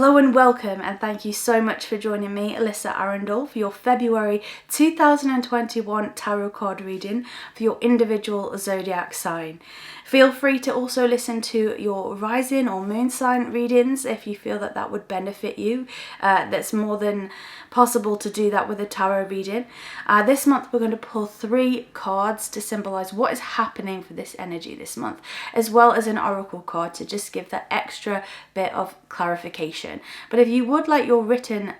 Hello and welcome, and thank you so much for joining me, Alyssa Arundell, for your February 2021 tarot card reading for your individual zodiac sign. Feel free to also listen to your rising or moon sign readings if you feel that that would benefit you. That's more than possible to do that with a tarot reading. This month we're going to pull 3 cards to symbolize what is happening for this energy this month, as well as an oracle card to just give that extra bit of clarification. But if you would like your written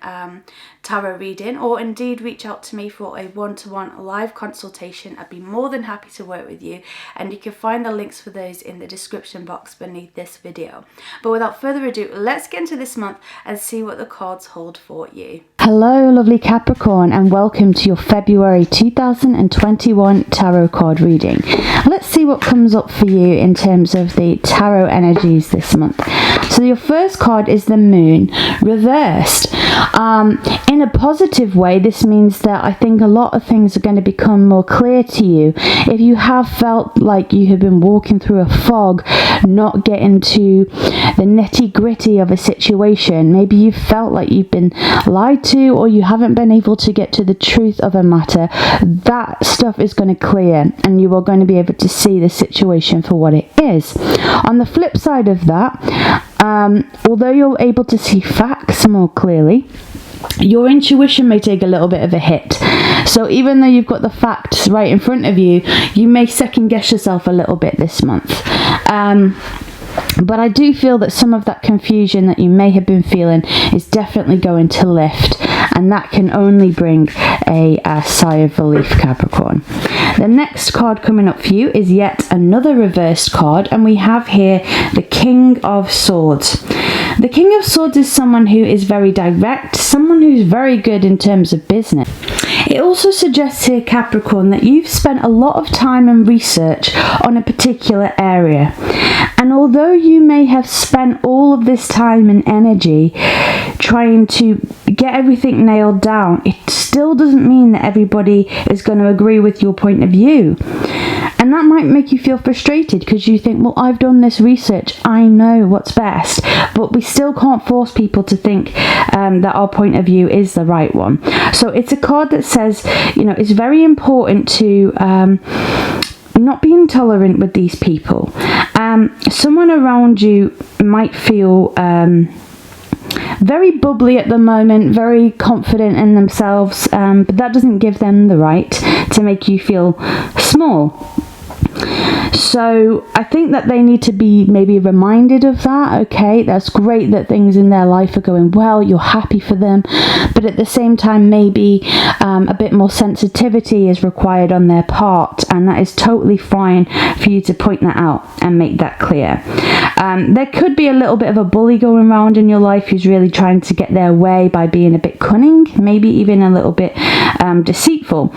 tarot reading, or indeed reach out to me for a one-to-one live consultation, I'd be more than happy to work with you, and you can find the links for those in the description box beneath this video. But without further ado, let's get into this month and see what the cards hold for you. Hello lovely Capricorn, and welcome to your February 2021 tarot card reading. Let's see what comes up for you in terms of the tarot energies this month. So your first card is the Moon reversed. In a positive way, this means that I think a lot of things are going to become more clear to you. If you have felt like you have been walking through a fog, not getting to the nitty gritty of a situation, maybe you felt like you've been lied to, or you haven't been able to get to the truth of a matter, that stuff is going to clear and you are going to be able to see the situation for what it is. On the flip side of that, although you're able to see facts more clearly, your intuition may take a little bit of a hit. So even though you've got the facts right in front of you, you may second guess yourself a little bit this month. But I do feel that some of that confusion that you may have been feeling is definitely going to lift, and that can only bring a sigh of relief, Capricorn. The next card coming up for you is yet another reversed card, and we have here the King of Swords. The King of Swords is someone who is very direct, someone who's very good in terms of business. It also suggests here, Capricorn, that you've spent a lot of time and research on a particular area. And although you may have spent all of this time and energy trying to get everything nailed down, it still doesn't mean that everybody is going to agree with your point of view. And that might make you feel frustrated because you think, well, I've done this research, I know what's best, but we still can't force people to think that our point of view is the right one. So it's a card that says, you know, it's very important to not be intolerant with these people. Someone around you might feel very bubbly at the moment, very confident in themselves, but that doesn't give them the right to make you feel small. So I think that they need to be maybe reminded of that. Okay, that's great that things in their life are going well, you're happy for them, but at the same time maybe a bit more sensitivity is required on their part, and that is totally fine for you to point that out and make that clear. There could be a little bit of a bully going around in your life who's really trying to get their way by being a bit cunning, maybe even a little bit deceitful.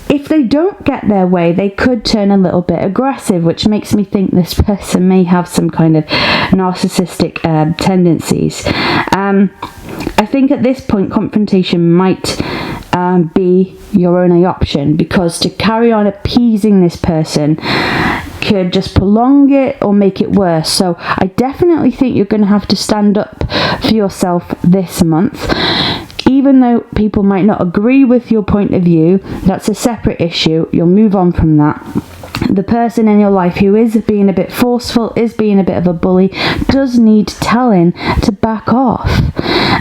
If they don't get their way, they could turn a little bit aggressive, which makes me think this person may have some kind of narcissistic tendencies. I think at this point, confrontation might be your only option, because to carry on appeasing this person could just prolong it or make it worse. So I definitely think you're going to have to stand up for yourself this month. Even though people might not agree with your point of view, that's a separate issue. You'll move on from that. The person in your life who is being a bit forceful, is being a bit of a bully, does need telling to back off.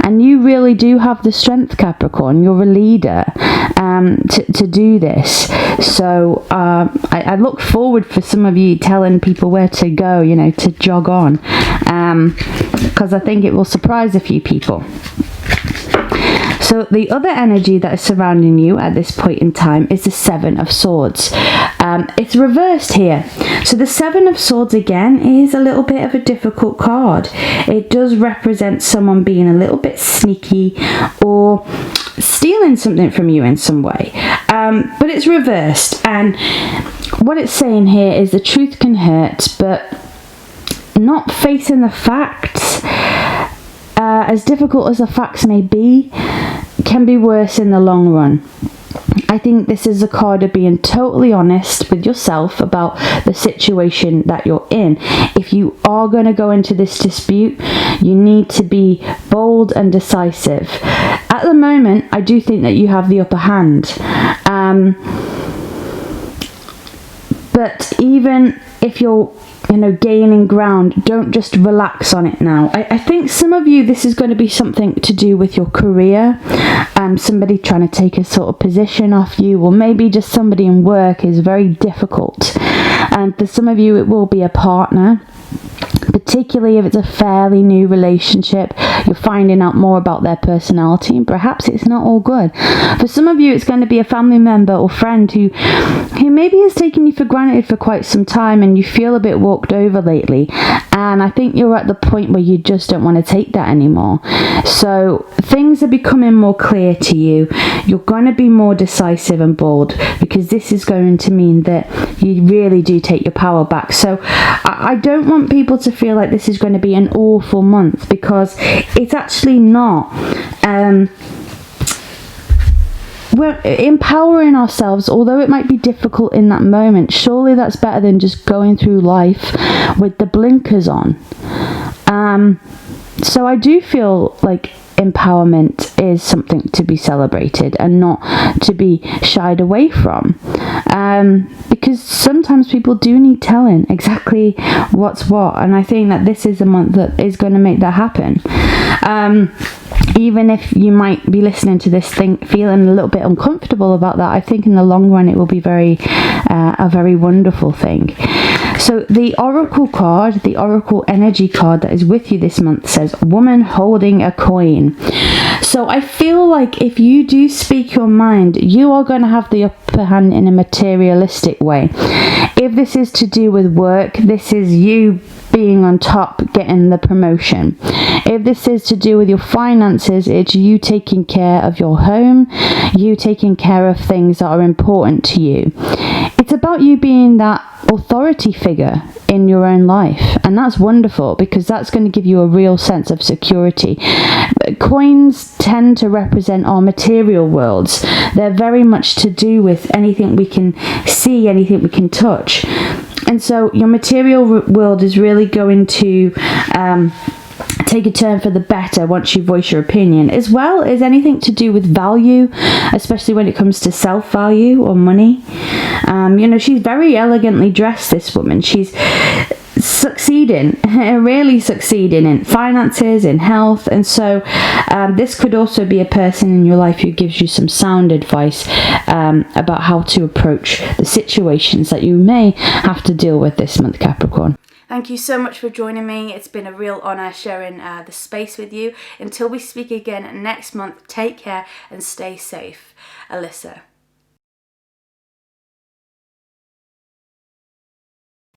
And you really do have the strength, Capricorn. You're a leader to do this. So I look forward for some of you telling people where to go, you know, to jog on. Because I think it will surprise a few people. So the other energy that is surrounding you at this point in time is the Seven of Swords. It's reversed here. So the Seven of Swords again is a little bit of a difficult card. It does represent someone being a little bit sneaky or stealing something from you in some way. But it's reversed, and what it's saying here is the truth can hurt, but not facing the facts, as difficult as the facts may be, can be worse in the long run. I I think this is a card of being totally honest with yourself about the situation that you're in. If you are going to go into this dispute, you need to be bold and decisive. At the moment, I do think that you have the upper hand. But even if you're gaining ground, don't just relax on it now. I think some of you, this is going to be something to do with your career, somebody trying to take a sort of position off you, or maybe just somebody in work is very difficult. And for some of you, it will be a partner, particularly if it's a fairly new relationship. You're finding out more about their personality, and perhaps it's not all good. For some of you, it's going to be a family member or friend who maybe has taken you for granted for quite some time, and you feel a bit walked over lately. And I think you're at the point where you just don't want to take that anymore. So things are becoming more clear to you. You're going to be more decisive and bold, because this is going to mean that you really do take your power back. So I don't want people to feel like this is going to be an awful month, because it's actually not. We're empowering ourselves, although it might be difficult in that moment. Surely that's better than just going through life with the blinkers on. So I do feel like empowerment is something to be celebrated and not to be shied away from, because sometimes people do need telling exactly what's what, and I think that this is a month that is going to make that happen. Even if you might be listening to this thing feeling a little bit uncomfortable about that, I think in the long run it will be a very wonderful thing. So the Oracle card, the Oracle energy card that is with you this month, says woman holding a coin. So I feel like if you do speak your mind, you are going to have the upper hand in a materialistic way. If this is to do with work, this is you being on top, getting the promotion. If this is to do with your finances, it's you taking care of your home, you taking care of things that are important to you. It's about you being that authority figure in your own life, and that's wonderful, because that's going to give you a real sense of security. Coins tend to represent our material worlds. They're very much to do with anything we can see, anything we can touch. And so your material world is really going to take a turn for the better once you voice your opinion, as well as anything to do with value, especially when it comes to self-value or money. She's very elegantly dressed, this woman. She's succeeding, really succeeding in finances, in health, and so this could also be a person in your life who gives you some sound advice about how to approach the situations that you may have to deal with this month, Capricorn. Thank you so much for joining me. It's been a real honour sharing the space with you. Until we speak again next month, take care and stay safe. Alyssa.